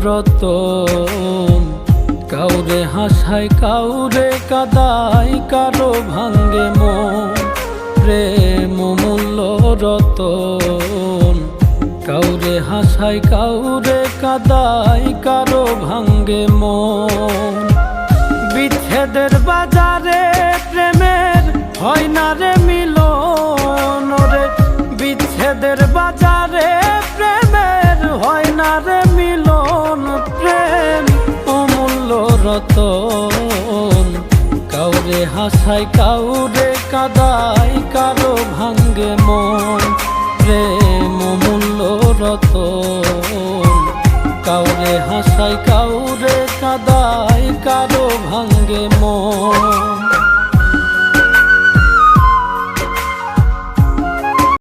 রতন। কাউরে হাসায় কাউরে কাদায়, কারো ভাঙ্গে মন। প্রেম অমূল্য রতন। কাউরে হাসায় কাউরে কাদায়, কারো ভাঙ্গে মন। বিচ্ছেদের বাজারে প্রেমের হয় না রে মিলন রে। বিচ্ছেদের বাজারে প্রেমের হয় না রে মিলন। প্রেম অমূল্য রতন। কাউরে হাসায় কাউরে কাদায়, কারো ভাঙ্গে মন। প্রেম অমূল্য রতন। কাউরে হাসায়